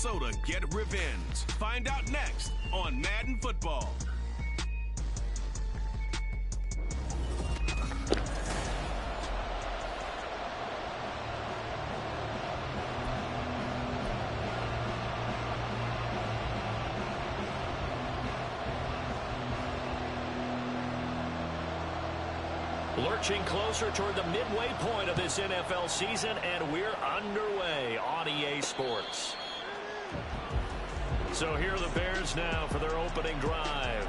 Minnesota get revenge? Find out next on Madden Football. Lurching closer toward the midway point of this NFL season, and we're underway on EA Sports. So here are the Bears now for their opening drive.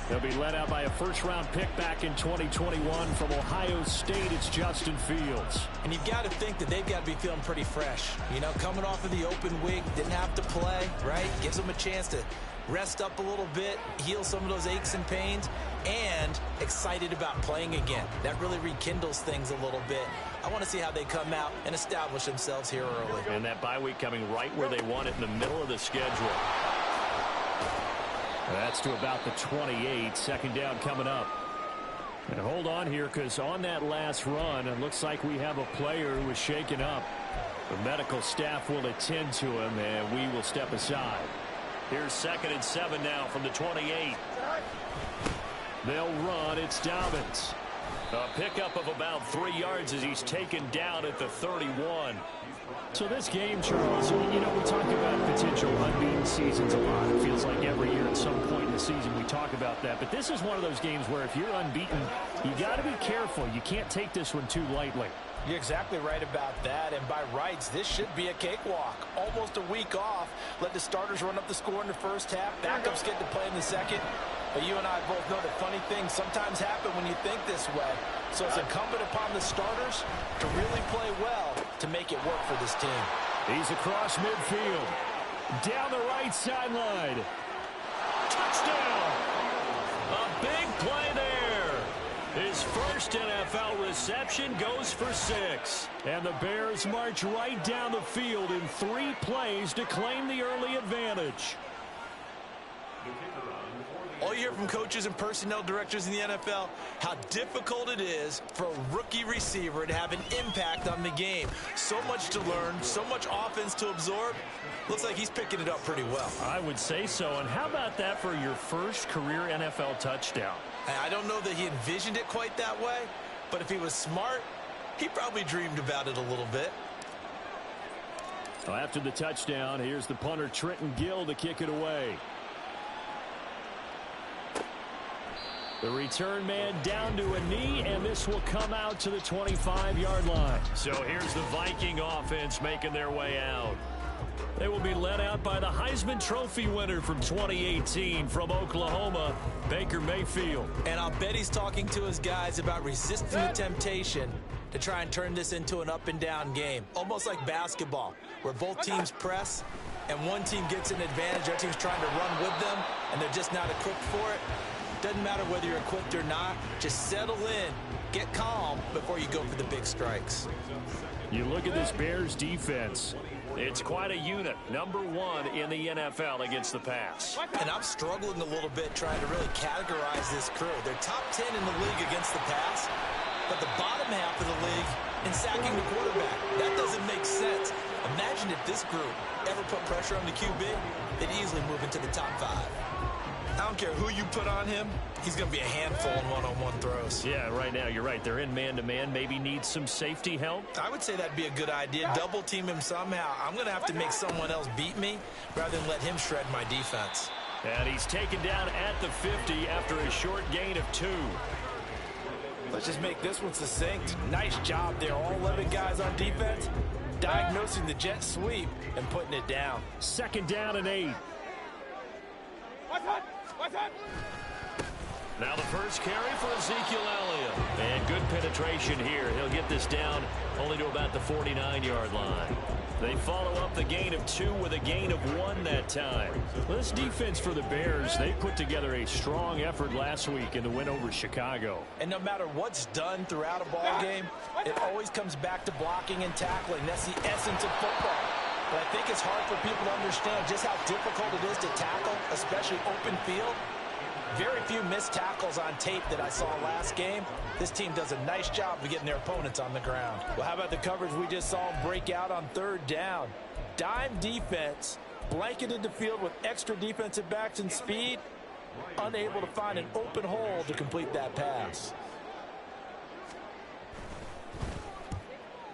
They'll be led out by a first-round pick back in 2021 from Ohio State. It's Justin Fields. And you've got to think that they've got to be feeling pretty fresh. You know, coming off of the open week, didn't have to play, right? Gives them a chance to rest up a little bit, heal some of those aches and pains, and excited about playing again. That really rekindles things a little bit. I want to see how they come out and establish themselves here early. And that bye week coming right where they want it, in the middle of the schedule. That's to about the 28. Second down coming up. And hold on here, because on that last run, it looks like we have a player who was shaken up. The medical staff will attend to him, and we will step aside. Here's 2nd and 7 now from the 28. They'll run. It's Dobbins. A pickup of about 3 yards as he's taken down at the 31. So this game, Charles, you know, we talk about potential unbeaten seasons a lot. It feels like every year at some point in the season we talk about that. But this is one of those games where if you're unbeaten, you got to be careful. You can't take this one too lightly. You're exactly right about that, and by rights, this should be a cakewalk. Almost a week off. Let the starters run up the score in the first half. Backups get to play in the second. But you and I both know that funny things sometimes happen when you think this way. So it's incumbent upon the starters to really play well to make it work for this team. He's across midfield. Down the right sideline. Touchdown! A big play there. His first NFL reception goes for 6. And the Bears march right down the field in 3 plays to claim the early advantage. All you hear from coaches and personnel directors in the NFL, how difficult it is for a rookie receiver to have an impact on the game. So much to learn, so much offense to absorb. Looks like he's picking it up pretty well. I would say so. And how about that for your first career NFL touchdown? I don't know that he envisioned it quite that way, but if he was smart, he probably dreamed about it a little bit. Well, after the touchdown, here's the punter Trenton Gill to kick it away. The return man down to a knee, and this will come out to the 25-yard line. So here's the Viking offense making their way out. They will be led out by the Heisman Trophy winner from 2018 from Oklahoma, Baker Mayfield. And I'll bet he's talking to his guys about resisting the temptation to try and turn this into an up-and-down game. Almost like basketball, where both teams press, and one team gets an advantage, the other team's trying to run with them, and they're just not equipped for it. Doesn't matter whether you're equipped or not. Just settle in, get calm before you go for the big strikes. You look at this Bears defense. It's quite a unit. Number 1 in the NFL against the pass. And I'm struggling a little bit trying to really categorize this crew. They're top 10 in the league against the pass, but the bottom half of the league in sacking the quarterback. That doesn't make sense. Imagine if this group ever put pressure on the QB, they'd easily move into the top 5. I don't care who you put on him, he's going to be a handful in one-on-one throws. Yeah, right now, you're right. They're in man-to-man. Maybe needs some safety help. I would say that'd be a good idea. Double team him somehow. I'm going to have to make someone else beat me rather than let him shred my defense. And he's taken down at the 50 after a short gain of 2. Let's just make this one succinct. Nice job there. All 11 guys on defense diagnosing the jet sweep and putting it down. 2nd down and 8. Now the first carry for Ezekiel Elliott. And good penetration here. He'll get this down only to about the 49-yard line. They follow up the gain of 2 with a gain of 1 that time. Well, this defense for the Bears, they put together a strong effort last week in the win over Chicago. And no matter what's done throughout a ball game, it always comes back to blocking and tackling. That's the essence of football. But I think it's hard for people to understand just how difficult it is to tackle, especially open field. Very few missed tackles on tape that I saw last game. This team does a nice job of getting their opponents on the ground. Well, how about the coverage we just saw them break out on 3rd down? Dime defense blanketed the field with extra defensive backs and speed, unable to find an open hole to complete that pass.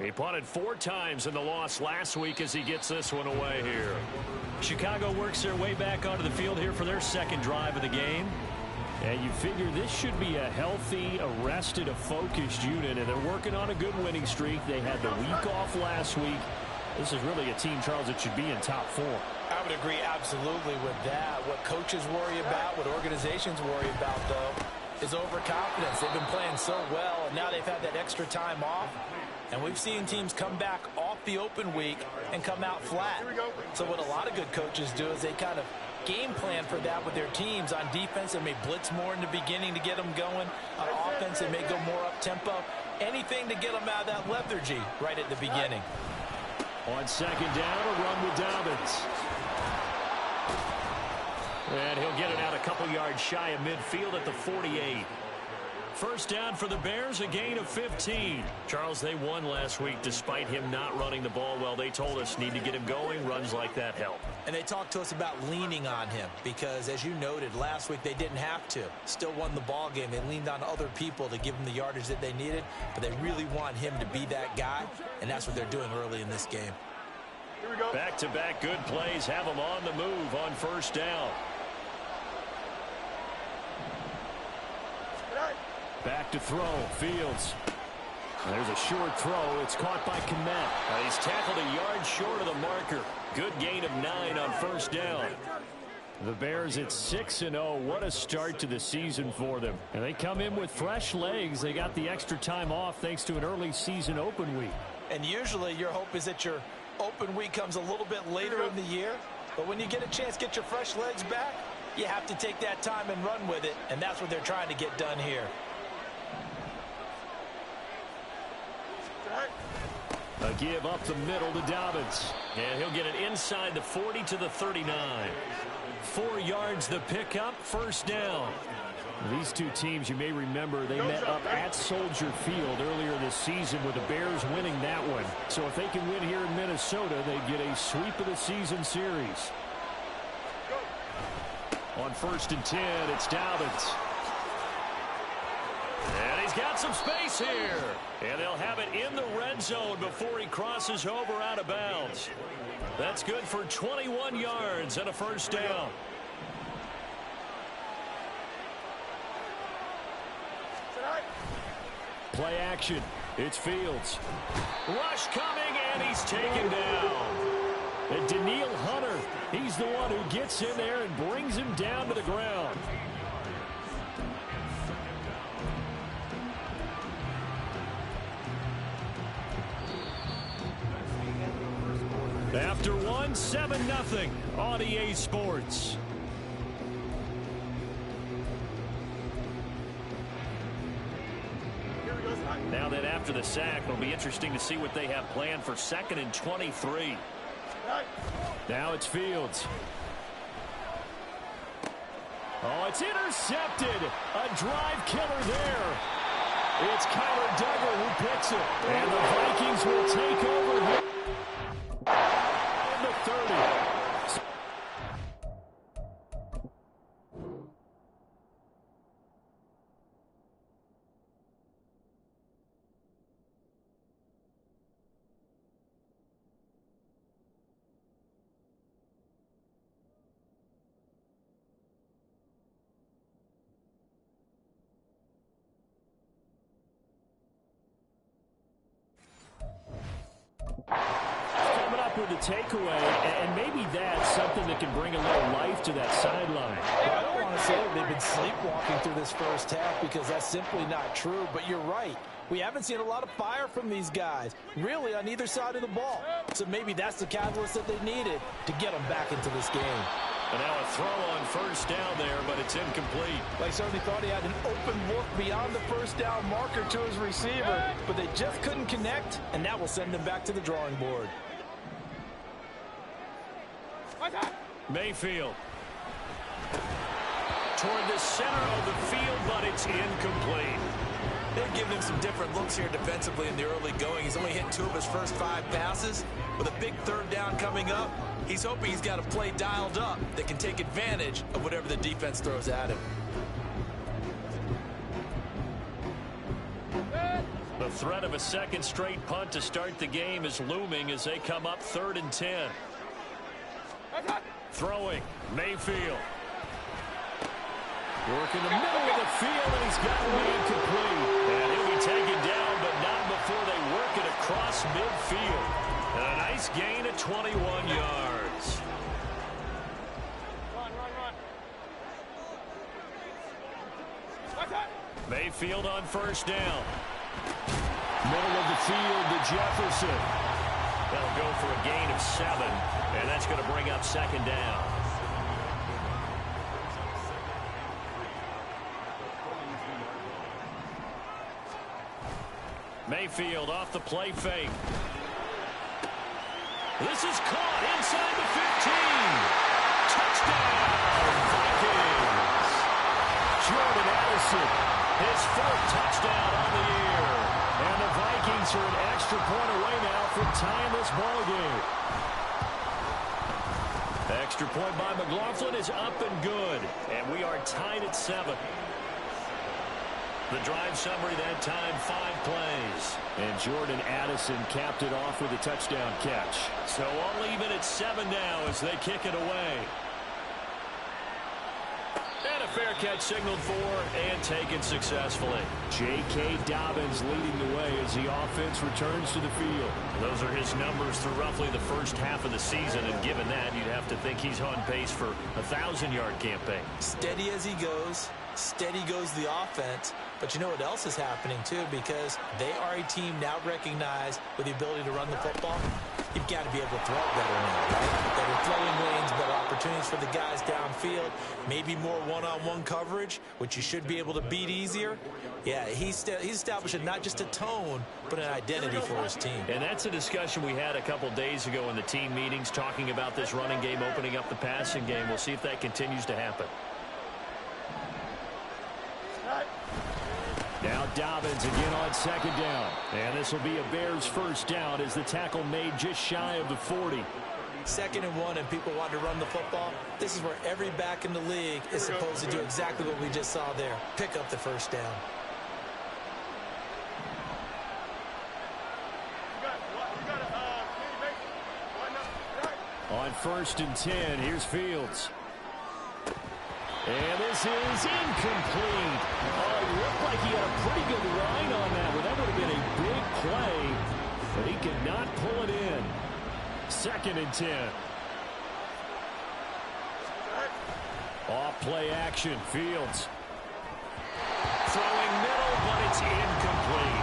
He punted 4 times in the loss last week as he gets this one away here. Chicago works their way back onto the field here for their second drive of the game. And you figure this should be a healthy, arrested, a focused unit, and they're working on a good winning streak. They had the week off last week. This is really a team, Charles, that should be in top 4. I would agree absolutely with that. What coaches worry about, what organizations worry about, though, is overconfidence. They've been playing so well, and now they've had that extra time off. And we've seen teams come back off the open week and come out flat. So what a lot of good coaches do is they kind of game plan for that with their teams. On defense, they may blitz more in the beginning to get them going. On offense, they may go more up-tempo. Anything to get them out of that lethargy right at the beginning. On second down, a run with Dobbins. And he'll get it out a couple yards shy of midfield at the 48. First down for the Bears, a gain of 15. Charles, they won last week despite him not running the ball well. They told us need to get him going. Runs like that help. And they talked to us about leaning on him because, as you noted, last week they didn't have to. Still won the ball game. They leaned on other people to give them the yardage that they needed, but they really want him to be that guy, and that's what they're doing early in this game. Back-to-back good plays have them on the move on first down. Back to throw, Fields. There's a short throw. It's caught by Kmet. He's tackled a yard short of the marker. Good gain of 9 on first down. The Bears at 6-0. What a start to the season for them. And they come in with fresh legs. They got the extra time off thanks to an early season open week. And usually your hope is that your open week comes a little bit later in the year. But when you get a chance to get your fresh legs back, you have to take that time and run with it. And that's what they're trying to get done here. A give up the middle to Dobbins. And he'll get it inside the 40 to the 39. 4 yards the pickup, first down. These two teams, you may remember, they met up at Soldier Field earlier this season with the Bears winning that one. So if they can win here in Minnesota, they get a sweep of the season series. On 1st and 10, it's Dobbins. And he's got some space here. And they'll have it in the red zone before he crosses over out of bounds. That's good for 21 yards and a first down. Play action. It's Fields. Rush coming, and he's taken down. And Daniil Hunter, he's the one who gets in there and brings him down to the ground. After one, 7-0 on EA Sports. Now that after the sack, it'll be interesting to see what they have planned for 2nd and 23. Now it's Fields. Oh, it's intercepted. A drive killer there. It's Kyler Duggar who picks it. And the Vikings will take over here. The 30. With the takeaway, and maybe that's something that can bring a little life to that sideline. I don't want to say that they've been sleepwalking through this first half because that's simply not true, but you're right. We haven't seen a lot of fire from these guys, really, on either side of the ball. So maybe that's the catalyst that they needed to get them back into this game. And now a throw on first down there, but it's incomplete. They certainly thought he had an open look beyond the first down marker to his receiver, but they just couldn't connect, and that will send them back to the drawing board. Mayfield toward the center of the field, but it's incomplete. They've given him some different looks here defensively in the early going. He's only hit 2 of his first 5 passes. With a big 3rd down coming up, He's hoping he's got a play dialed up that can take advantage of whatever the defense throws at him. The threat of a second straight punt to start the game is looming as they come up 3rd and 10. Throwing, Mayfield. Working the middle of the field, and he's got it incomplete. And he'll be taken down, but not before they work it across midfield. And a nice gain of 21 yards. Mayfield on first down. Middle of the field to Jefferson. That'll go for a gain of 7, and that's going to bring up 2nd down. Mayfield off the play fake. This is caught inside the 15. Touchdown, Vikings. Jordan Addison, his 4th touchdown on the year. And the Vikings are an extra point away now from tying this ball game. Extra point by McLaughlin is up and good. And we are tied at 7. The drive summary that time, 5 plays. And Jordan Addison capped it off with a touchdown catch. So all even at 7 now as they kick it away. And a fair catch signaled for and taken successfully. J.K. Dobbins leading the way as the offense returns to the field. Those are his numbers through roughly the first half of the season, and given that, you'd have to think he's on pace for a 1,000-yard campaign. Steady as he goes. Steady goes the offense. But you know what else is happening, too, because they are a team now recognized with the ability to run the football. You've got to be able to throw it better now, right? Better throwing lanes, better opportunities for the guys downfield, maybe more one-on-one coverage, which you should be able to beat easier. Yeah, he's establishing not just a tone, but an identity for his team. And that's a discussion we had a couple days ago in the team meetings, talking about this running game opening up the passing game. We'll see if that continues to happen. Now Dobbins again on 2nd down. And this will be a Bears first down as the tackle made just shy of the 40. 2nd and 1 and people want to run the football. This is where every back in the league is supposed to do exactly what we just saw there. Pick up the first down. On 1st and 10, here's Fields. And this is incomplete. Oh, it looked like he had a pretty good line on that one. That would have been a big play, but he could not pull it in. 2nd and 10. Off play action, Fields. Throwing middle, but it's incomplete.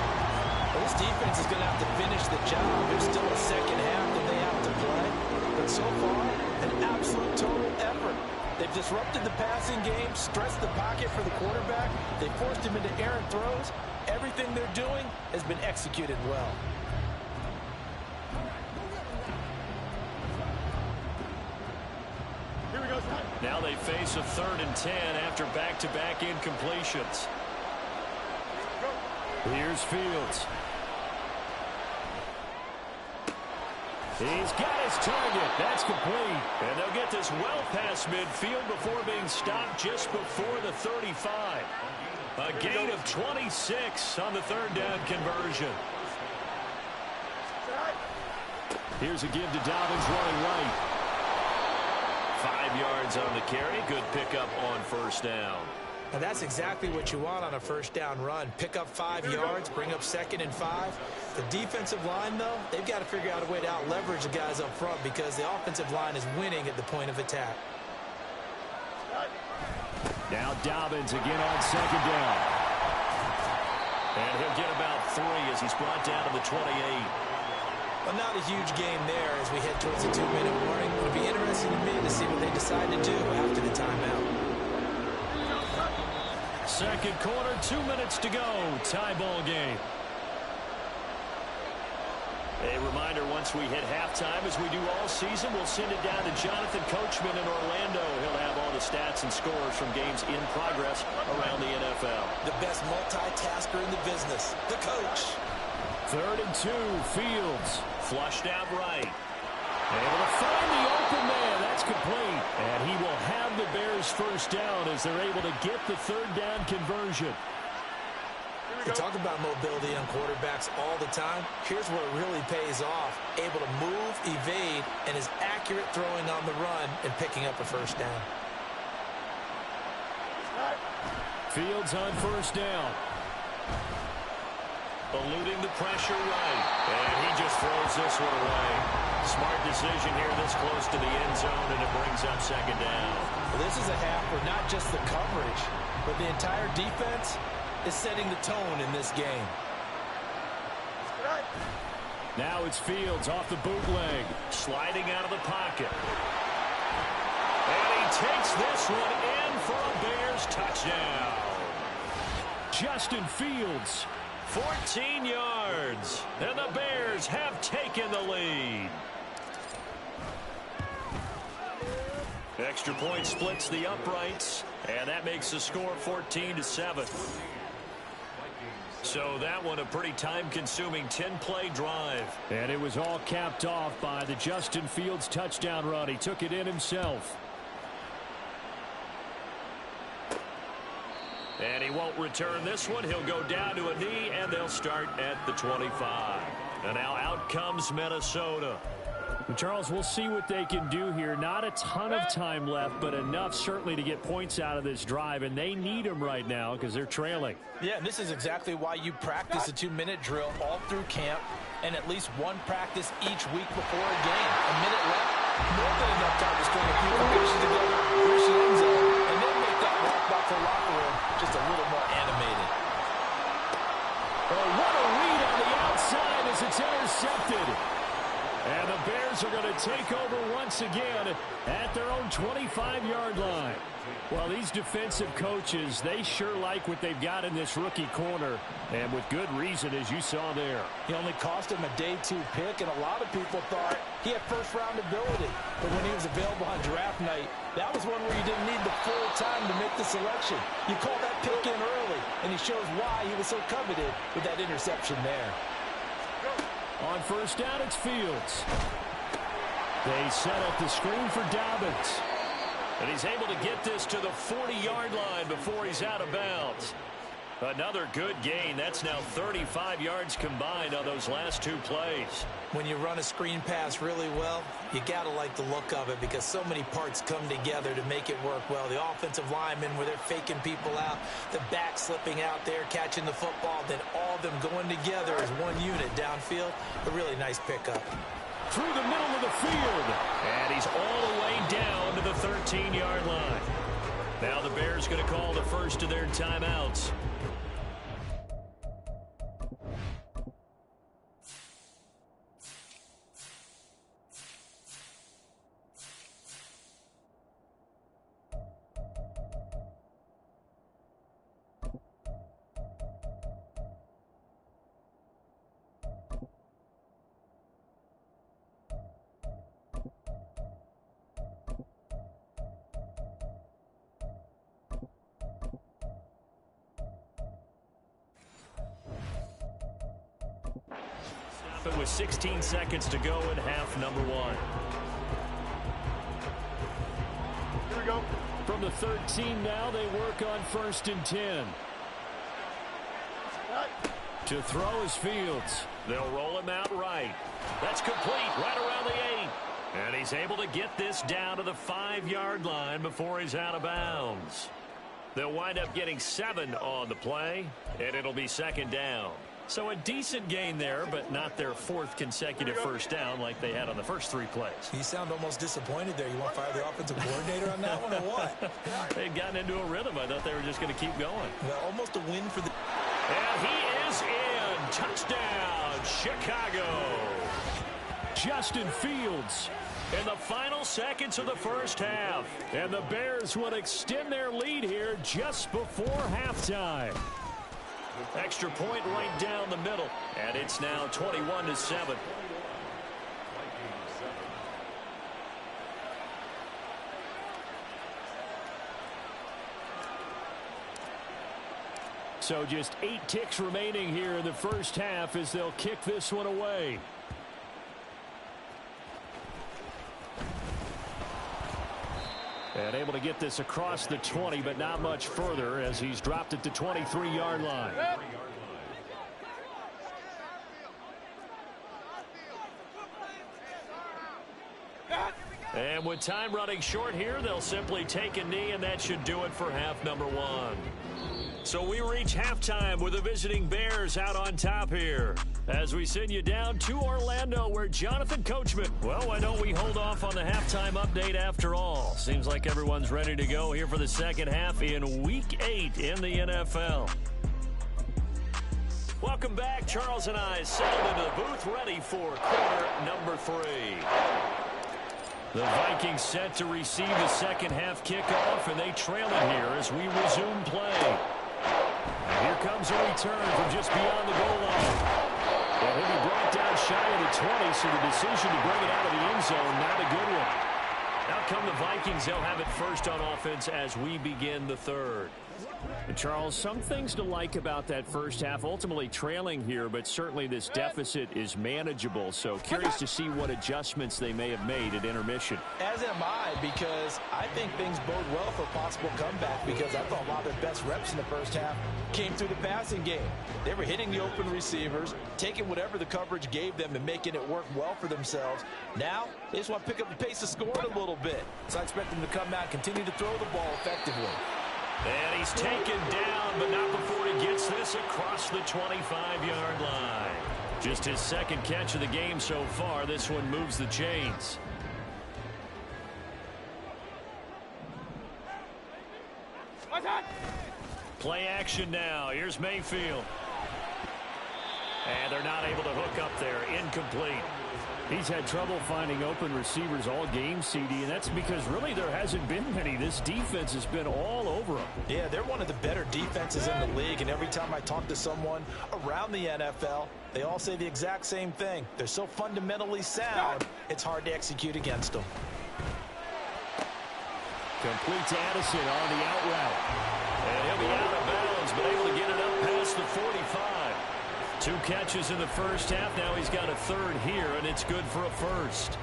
Well, this defense is going to have to finish the job. There's still a second half that they have to play. But so far, an absolute total effort. They've disrupted the passing game, stretched the pocket for the quarterback. They forced him into errant throws. Everything they're doing has been executed well. Now they face a 3rd and 10 after back-to-back incompletions. Here's Fields. He's got his target. That's complete. And they'll get this well past midfield before being stopped just before the 35. A gain of 26 on the 3rd down conversion. Here's a give to Dobbins running right. 5 yards on the carry. Good pickup on first down. And that's exactly what you want on a first down run. Pick up 5 yards, bring up 2nd and 5. The defensive line, though, they've got to figure out a way to out-leverage the guys up front because the offensive line is winning at the point of attack. Now Dobbins again on 2nd down. And he'll get about 3 as he's brought down to the 28. Well, not a huge game there as we head towards the 2-minute warning. It'll be interesting to me to see what they decide to do after the timeout. Second quarter, 2 minutes to go. Tie ball game. A reminder, once we hit halftime, as we do all season, we'll send it down to Jonathan Coachman in Orlando. He'll have all the stats and scores from games in progress around the NFL. The best multitasker in the business, the coach. 3rd and 2, Fields. Flushed out right. Able to find the open man. That's complete. And he will have the Bears first down as they're able to get the third down conversion. We talk about mobility on quarterbacks all the time. Here's where it really pays off. Able to move, evade, and is accurate throwing on the run and picking up a first down. Fields on first down. Eluding the pressure right. And he just throws this one away. Smart decision here this close to the end zone, and it brings up second down. Well, this is a half where not just the coverage, but the entire defense is setting the tone in this game. Now it's Fields off the bootleg. Sliding out of the pocket. And he takes this one in for a Bears touchdown. Justin Fields. 14 yards. And the Bears have taken the lead. Extra point splits the uprights. And that makes the score 14-7. So that one a pretty time-consuming 10-play drive. And it was all capped off by the Justin Fields touchdown run. He took it in himself. And he won't return this one. He'll go down to a knee, and they'll start at the 25. And now out comes Minnesota. Charles, we'll see what they can do here. Not a ton of time left, but enough certainly to get points out of this drive, and they need them right now because they're trailing. Yeah, and this is exactly why you practice a 2-minute drill all through camp and at least one practice each week before a game. A minute left, more than enough time to string a few formations together, reach the end zone, and then make that walk back to the locker room just a little more animated. Oh, what a read on the outside as it's intercepted. And the Bears are going to take over once again at their own 25-yard line. Well, these defensive coaches, they sure like what they've got in this rookie corner, and with good reason, as you saw there. He only cost him a day 2 pick, and a lot of people thought he had first-round ability. But when he was available on draft night, that was one where you didn't need the full time to make the selection. You call that pick in early, and he shows why he was so coveted with that interception there. On first down, it's Fields. They set up the screen for Dobbins. And he's able to get this to the 40-yard line before he's out of bounds. Another good gain. That's now 35 yards combined on those last 2 plays. When you run a screen pass really well, you got to like the look of it because so many parts come together to make it work well. The offensive linemen where they're faking people out, the back slipping out there, catching the football, then all of them going together as one unit downfield. A really nice pickup. Through the middle of the field. And he's all the way down to the 13-yard line. Now the Bears going to call the first of their timeouts. With 16 seconds to go in half number 1. Here we go. From the 13 now, they work on 1st and 10. To throw is Fields. They'll roll him out right. That's complete right around the 8. And he's able to get this down to the 5-yard line before he's out of bounds. They'll wind up getting 7 on the play, and it'll be second down. So a decent gain there, but not their 4th consecutive first down like they had on the first 3 plays. You sound almost disappointed there. You want to fire the offensive coordinator on that one or what? They'd gotten into a rhythm. I thought they were just going to keep going. Well, almost a win for the... And he is in. Touchdown, Chicago. Justin Fields. In the final seconds of the first half. And the Bears will extend their lead here just before halftime. Extra point right down the middle. And it's now 21-7. So just 8 ticks remaining here in the first half as they'll kick this one away. And able to get this across the 20, but not much further as he's dropped it to 23-yard line. And with time running short here, they'll simply take a knee, and that should do it for half number one. So we reach halftime with the visiting Bears out on top here. As we send you down to Orlando, where Jonathan Coachman, well, why don't we hold off on the halftime update after all? Seems like everyone's ready to go here for the second half in Week 8 in the NFL. Welcome back. Charles and I settled into the booth, ready for quarter number 3. The Vikings set to receive the second half kickoff, and they trail it here as we resume play. And here comes a return from just beyond the goal line. Well, he'll be brought down shy of the 20, so the decision to bring it out of the end zone, not a good one. Out come the Vikings. They'll have it first on offense as we begin the third. And Charles, some things to like about that first half, ultimately trailing here, but certainly this deficit is manageable. So curious to see what adjustments they may have made at intermission. As am I, because I think things bode well for a possible comeback, because I thought a lot of their best reps in the first half came through the passing game. They were hitting the open receivers, taking whatever the coverage gave them and making it work well for themselves. Now, they just want to pick up the pace of scoring a little bit. So I expect them to come out and continue to throw the ball effectively. And he's taken down, but not before he gets this across the 25-yard line. Just his second catch of the game so far. This one moves the chains. Play action now. Here's Mayfield. And they're not able to hook up there. Incomplete. He's had trouble finding open receivers all game, CD, and that's because really there hasn't been many. This defense has been all over them. Yeah, they're one of the better defenses in the league, and every time I talk to someone around the NFL, they all say the exact same thing. They're so fundamentally sound, it's hard to execute against them. Complete to Addison on the out route. And he'll be out of bounds, but able to get it up past the 45. 2 catches in the first half. Now he's got a third here, and it's good for a first.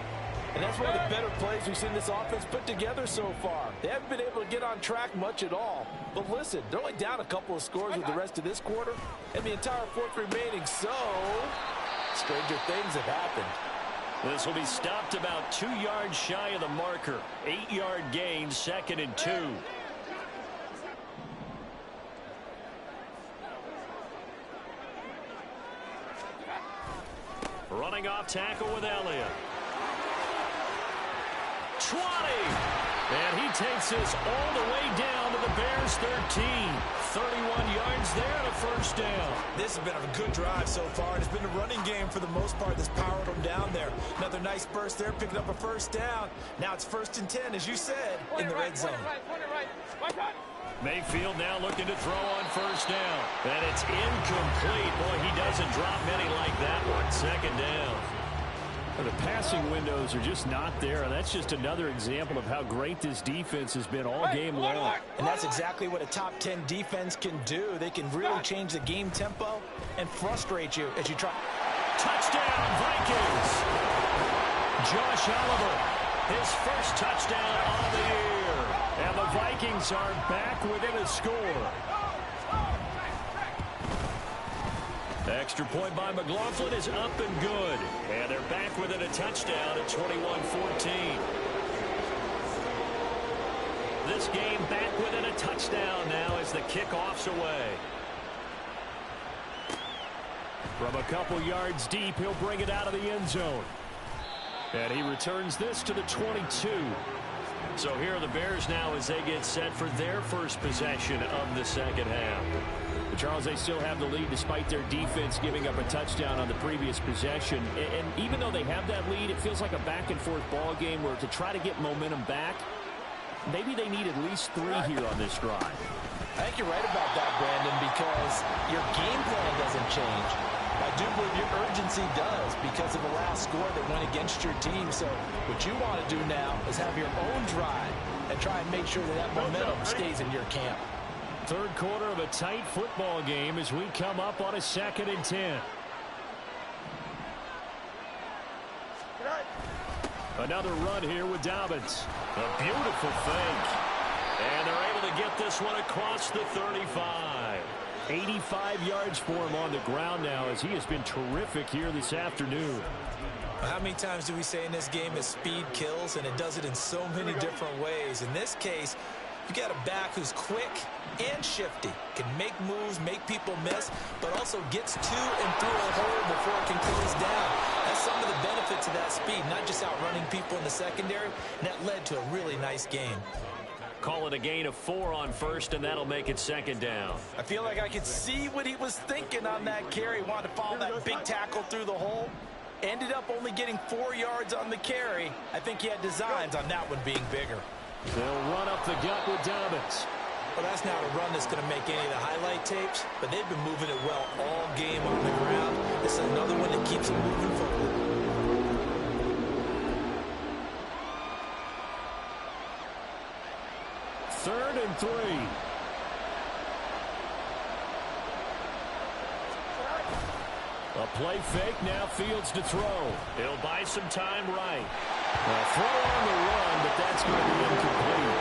And that's one of the better plays we've seen this offense put together so far. They haven't been able to get on track much at all. But listen, they're only down a couple of scores with the rest of this quarter, and the entire fourth remaining, so stranger things have happened. This will be stopped about 2 yards shy of the marker. 8-yard gain, 2nd and 2. Running off tackle with Elliott. 20. And he takes this all the way down to the Bears' 13. 31 yards there and a first down. This has been a good drive so far. It's been a running game for the most part that's powered them down there. Another nice burst there, picking up a first down. Now it's 1st and 10, as you said, in the red zone. Mayfield now looking to throw on first down. And it's incomplete. Boy, he doesn't drop many like that one. 2nd down. The passing windows are just not there, and that's just another example of how great this defense has been all game long. And that's exactly what a top 10 defense can do. They can really change the game tempo and frustrate you as you try. Touchdown, Vikings! Josh Oliver, his first touchdown of the year. And the Vikings are back within a score. The extra point by McLaughlin is up and good. And they're back within a touchdown at 21-14. This game back within a touchdown now as the kickoff's away. From a couple yards deep, he'll bring it out of the end zone. And he returns this to the 22. So here are the Bears now as they get set for their first possession of the second half. Charles, they still have the lead despite their defense giving up a touchdown on the previous possession. And even though they have that lead, it feels like a back-and-forth ball game where to try to get momentum back, maybe they need at least 3 here on this drive. I think you're right about that, Brandon, because your game plan doesn't change. I do believe your urgency does because of the last score that went against your team. So what you want to do now is have your own drive and try and make sure that that momentum stays in your camp. Third quarter of a tight football game as we come up on a 2nd and 10. Another run here with Dobbins. A beautiful fake. And they're able to get this one across the 35. 85 yards for him on the ground now as he has been terrific here this afternoon. How many times do we say in this game that speed kills, and it does it in so many different ways? In this case, you got a back who's quick and shifty, can make moves, make people miss, but also gets to and through a hole before it can close down. That's some of the benefits of that speed, not just outrunning people in the secondary, and that led to a really nice game. Call it a gain of 4 on first, and that'll make it second down. I feel like I could see what he was thinking on that carry. Wanted to follow that big tackle through the hole. Ended up only getting 4 yards on the carry. I think he had designs on that one being bigger. They'll run up the gut with Dobbins. Well, that's not a run that's going to make any of the highlight tapes, but they've been moving it well all game on the ground. This is another one that keeps them moving forward. Third and 3. A play fake, now Fields to throw. He'll buy some time right. A throw on the run, but that's going to be incomplete.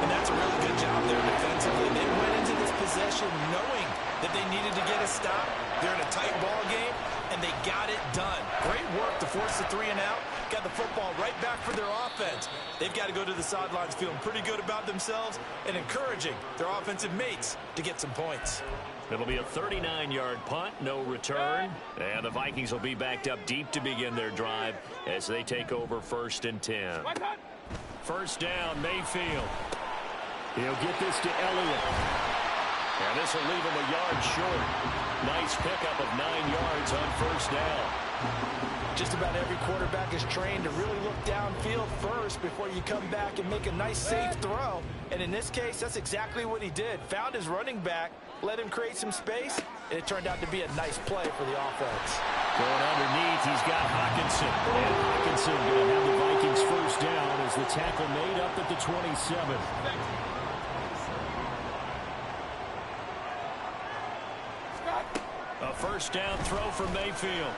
And that's a really good job there defensively. They went into this possession knowing that they needed to get a stop. They're in a tight ball game, and they got it done. Great work to force the 3 and out. Got the football right back for their offense. They've got to go to the sidelines feeling pretty good about themselves and encouraging their offensive mates to get some points. It'll be a 39-yard punt, no return. And the Vikings will be backed up deep to begin their drive as they take over 1st and 10. First down, Mayfield. He'll get this to Elliott. And this will leave him a yard short. Nice pickup of 9 yards on first down. Just about every quarterback is trained to really look downfield first before you come back and make a nice, safe throw. And in this case, that's exactly what he did. Found his running back, let him create some space, and it turned out to be a nice play for the offense. Going underneath, he's got Hawkinson. And Hawkinson going to have the Vikings first down as the tackle made up at the 27. A first down throw for Mayfield.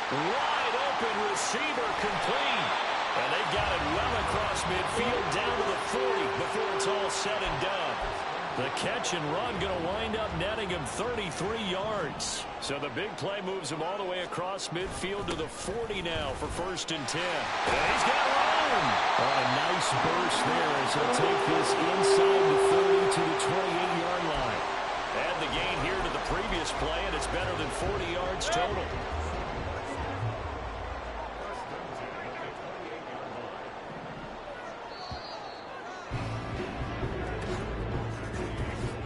Wide open receiver complete. And they got it well across midfield down to the 40 before it's all said and done. The catch and run going to wind up netting him 33 yards. So the big play moves him all the way across midfield to the 40 now for 1st and 10. And he's got room. On a nice burst there as he'll take this inside the 30 to the 28-yard line. Add the gain here to the previous play, and it's better than 40 yards total.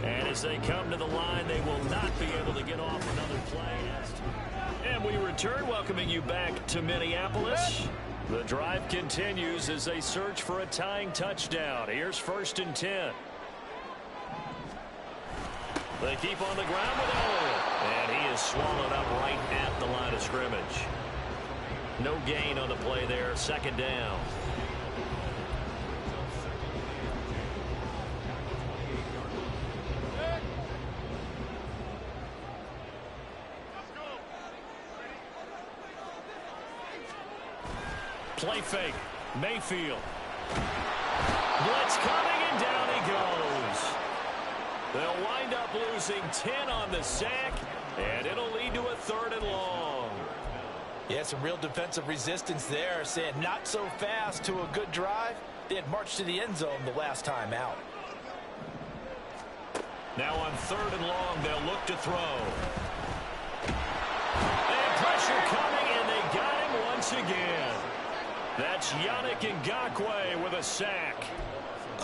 As they come to the line, they will not be able to get off another play. And we return, welcoming you back to Minneapolis. The drive continues as they search for a tying touchdown. Here's 1st and 10. They keep on the ground with Elliott. And he is swallowed up right at the line of scrimmage. No gain on the play there. 2nd down. Play fake. Mayfield. Blitz coming, and down he goes. They'll wind up losing 10 on the sack, and it'll lead to a 3rd and long. Yeah, some real defensive resistance there, saying not so fast to a good drive. They had marched to the end zone the last time out. Now on 3rd and long, they'll look to throw. And pressure coming, and they got him once again. That's Yannick Ngakoue with a sack.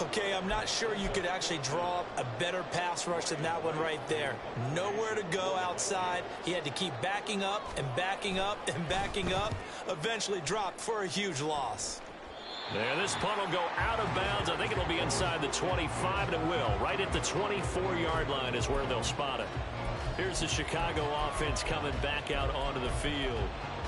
Okay, I'm not sure you could actually draw up a better pass rush than that one right there. Nowhere to go outside. He had to keep backing up and backing up and backing up. Eventually dropped for a huge loss. And this punt will go out of bounds. I think it'll be inside the 25, and it will. Right at the 24-yard line is where they'll spot it. Here's the Chicago offense coming back out onto the field.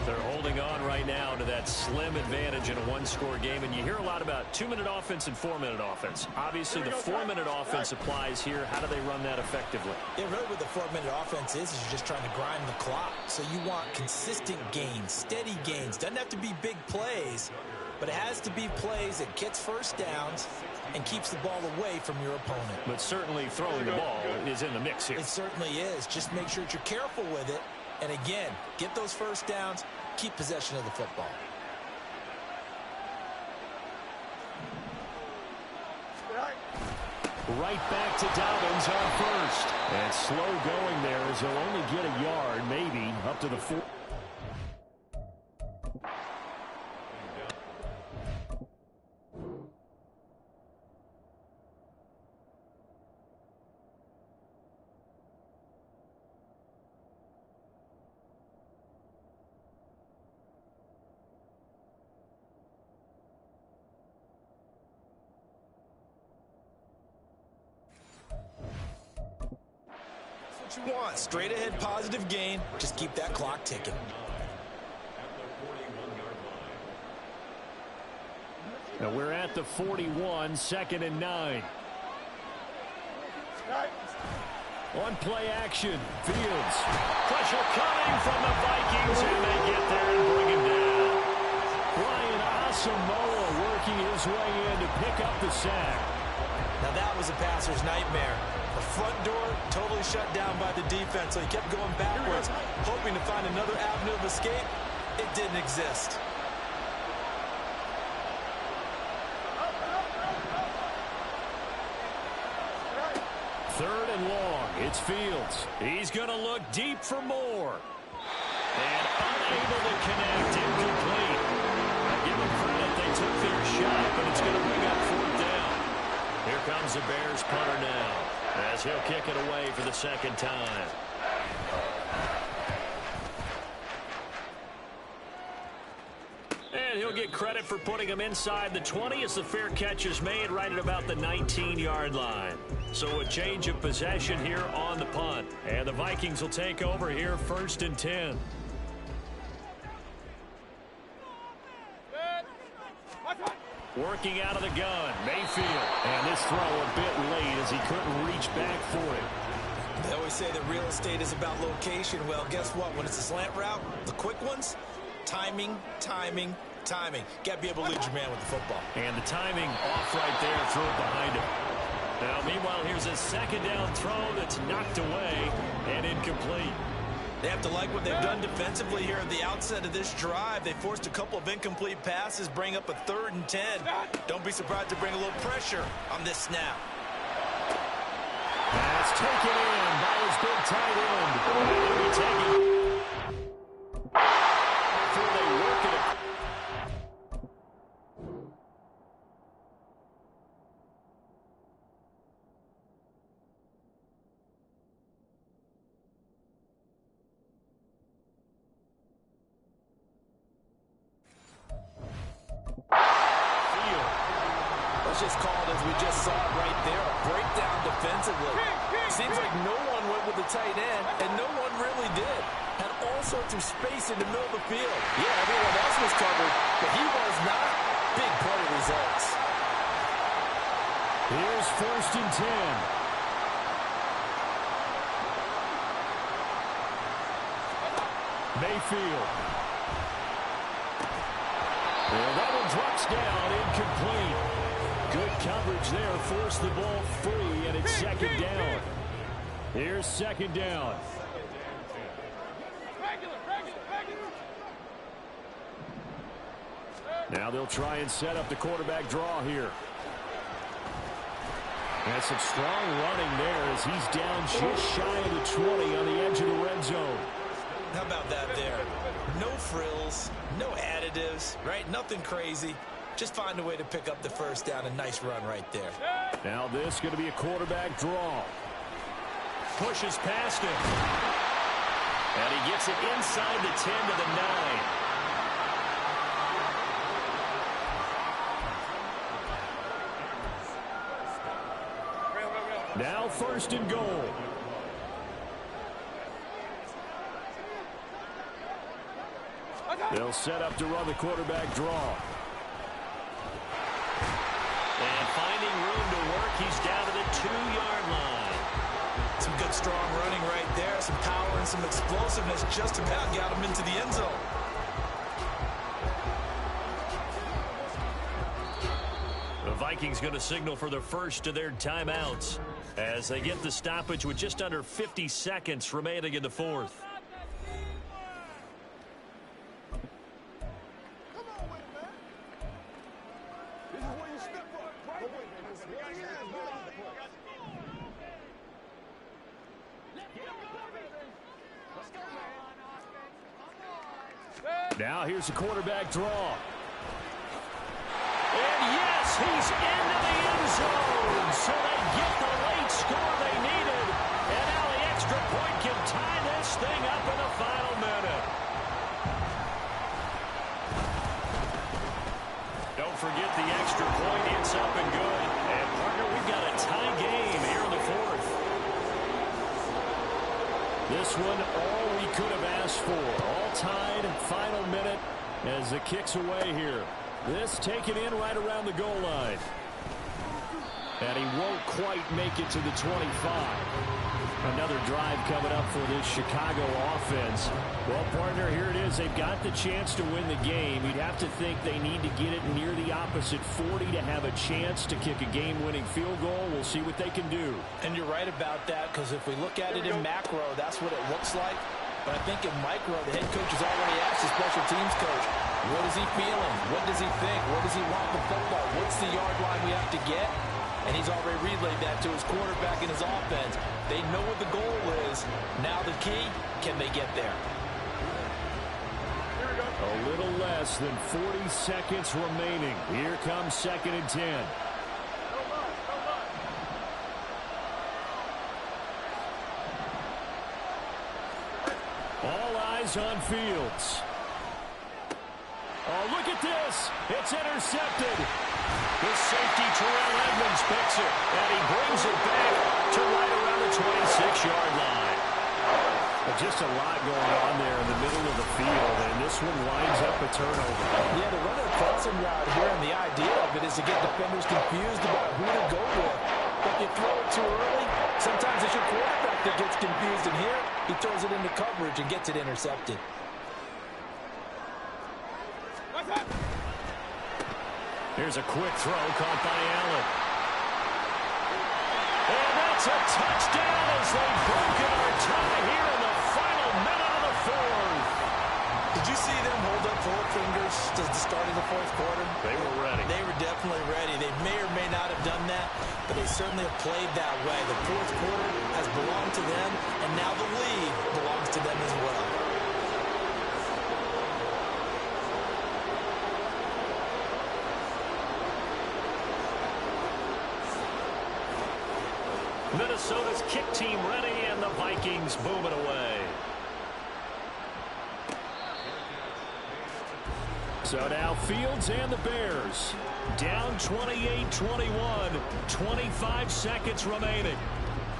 They're holding on right now to that slim advantage in a one-score game. And you hear a lot about 2-minute offense and 4-minute offense. Obviously, the 4-minute offense applies here. How do they run that effectively? Yeah, really what the 4-minute offense is you're just trying to grind the clock. So you want consistent gains, steady gains. Doesn't have to be big plays, but it has to be plays that gets first downs and keeps the ball away from your opponent. But certainly throwing the ball is in the mix here. It certainly is. Just make sure that you're careful with it. And again, get those first downs, keep possession of the football. Right back to Dobbins on first. And slow going there as he'll only get a yard, maybe, up to the 4. You want straight ahead positive gain. Just keep that clock ticking. Now we're at the 41, 2nd and 9. On play action, Fields. Pressure coming from the Vikings, and they get there and bring him down. Brian Asamoah working his way in to pick up the sack. Now that was a passer's nightmare. The front door totally shut down by the defense, so he kept going backwards, hoping to find another avenue of escape. It didn't exist. Third and long. It's Fields. He's going to look deep for more. And unable to connect, incomplete. Now give them credit, they took their shot, but it's going to bring up 4th down. Here comes the Bears punter now, as he'll kick it away for the 2nd time. And he'll get credit for putting him inside the 20 as the fair catch is made right at about the 19-yard line. So a change of possession here on the punt. And the Vikings will take over here 1st and 10. Working out of the gun, Mayfield. And this throw a bit late as he couldn't reach back for it. They always say that real estate is about location. Well, guess what? When it's a slant route, the quick ones, timing, timing, timing. Got to be able to lead your man with the football. And the timing off right there, throw it behind him. Now, meanwhile, here's a 2nd down throw that's knocked away and incomplete. They have to like what they've done defensively here at the outset of this drive. They forced a couple of incomplete passes, bring up a 3rd and 10. Don't be surprised to bring a little pressure on this snap. That's taken in by his big tight end. He'll be taken. Before they work it. Just called, as we just saw it right there, a breakdown defensively. Seems like no one went with the tight end, and no one really did. Had all sorts of space in the middle of the field. Yeah, everyone else was covered, but he was not. Big play results. Here's 1st and 10. Mayfield. Well, that one drops down, incomplete. Good coverage there, forced the ball free, and it's 2nd down. Here's 2nd down. Now they'll try and set up the quarterback draw here. And some strong running there as he's down just shy of the 20 on the edge of the red zone. How about that there? No frills, no additives, right? Nothing crazy. Just find a way to pick up the 1st down. A nice run right there. Now this is going to be a quarterback draw. Pushes past him. And he gets it inside the 10 to the 9. Now 1st and goal. They'll set up to run the quarterback draw. And finding room to work, he's down to the 2-yard line. Some good, strong running right there. Some power and some explosiveness just about got him into the end zone. The Vikings going to signal for the first of their timeouts as they get the stoppage with just under 50 seconds remaining in the 4th. Now here's the quarterback draw. And yes, he's into the end zone. So they get the late score they needed. And now the extra point can tie this thing up in the final minute. Don't forget the extra point. It's up and good. And partner, we've got a tie game here in the 4th. This one, all we could have asked for. All tied, final minute as the kick's away here. This taken in right around the goal line. And he won't quite make it to the 25. Another drive coming up for this Chicago offense. Well, partner, here it is. They've got the chance to win the game. You'd have to think they need to get it near the opposite 40 to have a chance to kick a game-winning field goal. We'll see what they can do. And you're right about that, because if we look at it in macro, that's what it looks like. But I think in micro, the head coach has already asked the special teams coach, what is he feeling? What does he think? What does he want the football? What's the yard line we have to get? And he's already relayed that to his quarterback and his offense. They know what the goal is. Now the key, can they get there? A little less than 40 seconds remaining. Here comes 2nd and 10. All eyes on Fields. Oh, look at this. It's intercepted. The safety, Terrell Edmonds, picks it, and he brings it back to right around the 26-yard line. Just a lot going on there in the middle of the field, and this one winds up a turnover. Yeah, the runner crossing route here, and the idea of it is to get defenders confused about who to go with. But if you throw it too early, sometimes it's your quarterback that gets confused, and here he throws it into coverage and gets it intercepted. Here's a quick throw caught by Allen. And that's a touchdown as they've broken our tie here in the final minute of the 4th. Did you see them hold up 4 fingers to the start of the 4th quarter? They were ready. They were definitely ready. They may or may not have done that, but they certainly have played that way. The 4th quarter has belonged to them, and now the lead belongs to them as well. Minnesota's kick team ready, and the Vikings boom it away. So now Fields and the Bears down 28-21, 25 seconds remaining.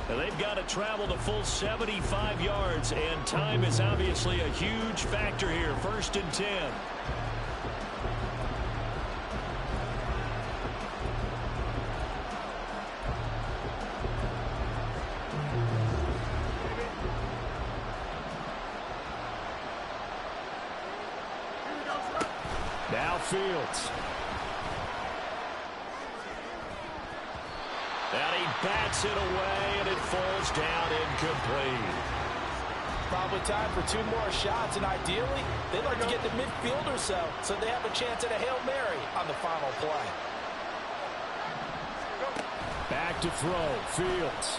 And they've got to travel the full 75 yards, and time is obviously a huge factor here. 1st and 10. Now Fields. And he bats it away, and it falls down incomplete. Probably time for 2 more shots, and ideally, they'd like to get the midfield or so they have a chance at a Hail Mary on the final play. Back to throw. Fields.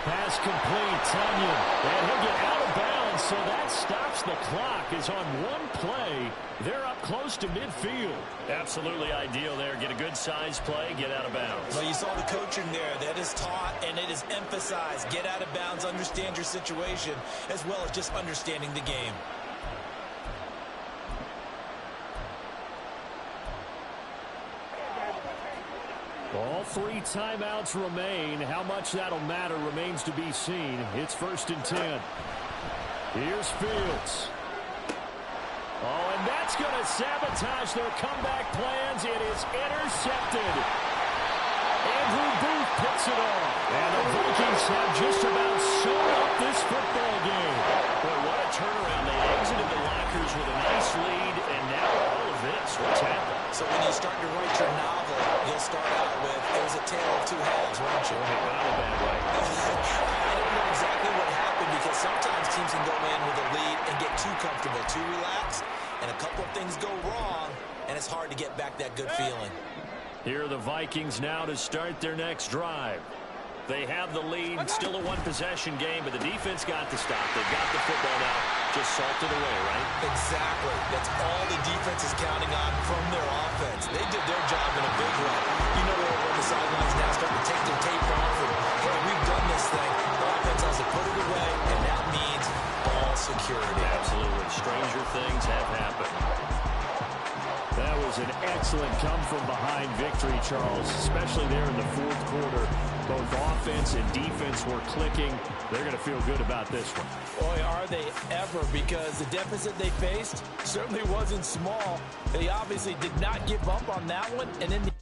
Pass complete. Tunyon. And he'll get out of bounds, so that stops the clock. Is on one play. They're up close to midfield. Absolutely ideal there. Get a good size play, get out of bounds. Well, you saw the coaching there. That is taught and it is emphasized. Get out of bounds, understand your situation, as well as just understanding the game. All 3 timeouts remain. How much that'll matter remains to be seen. It's 1st and 10. Here's Fields. Oh, and that's going to sabotage their comeback plans. It is intercepted. Andrew Booth picks it off. And the Vikings have just about sewn up this football game. Boy, what a turnaround. They exited the lockers with a nice lead, and now all of this. What's happened? So when you start to write your novel, you'll start out with, it was a tale of 2 halves, won't you? Not in a bad way. I don't know exactly what happened because sometimes teams can go in with a lead and get too comfortable, too relaxed, and a couple of things go wrong, and it's hard to get back that good feeling. Here are the Vikings now to start their next drive. They have the lead, still a 1-possession game, but the defense got the stop. They got the football now, just salted away, right? Exactly. That's all the defense is counting on from their offense. They did their job in a big way. You know they're over on the sidelines now starting to take their tape off and, hey, we've done this thing. The offense has to put it away, and that means ball security. Absolutely. Stranger things have happened. That was an excellent come-from-behind victory, Charles, especially there in the 4th quarter. Both offense and defense were clicking. They're going to feel good about this one. Boy, are they ever, because the deficit they faced certainly wasn't small. They obviously did not give up on that one, and in the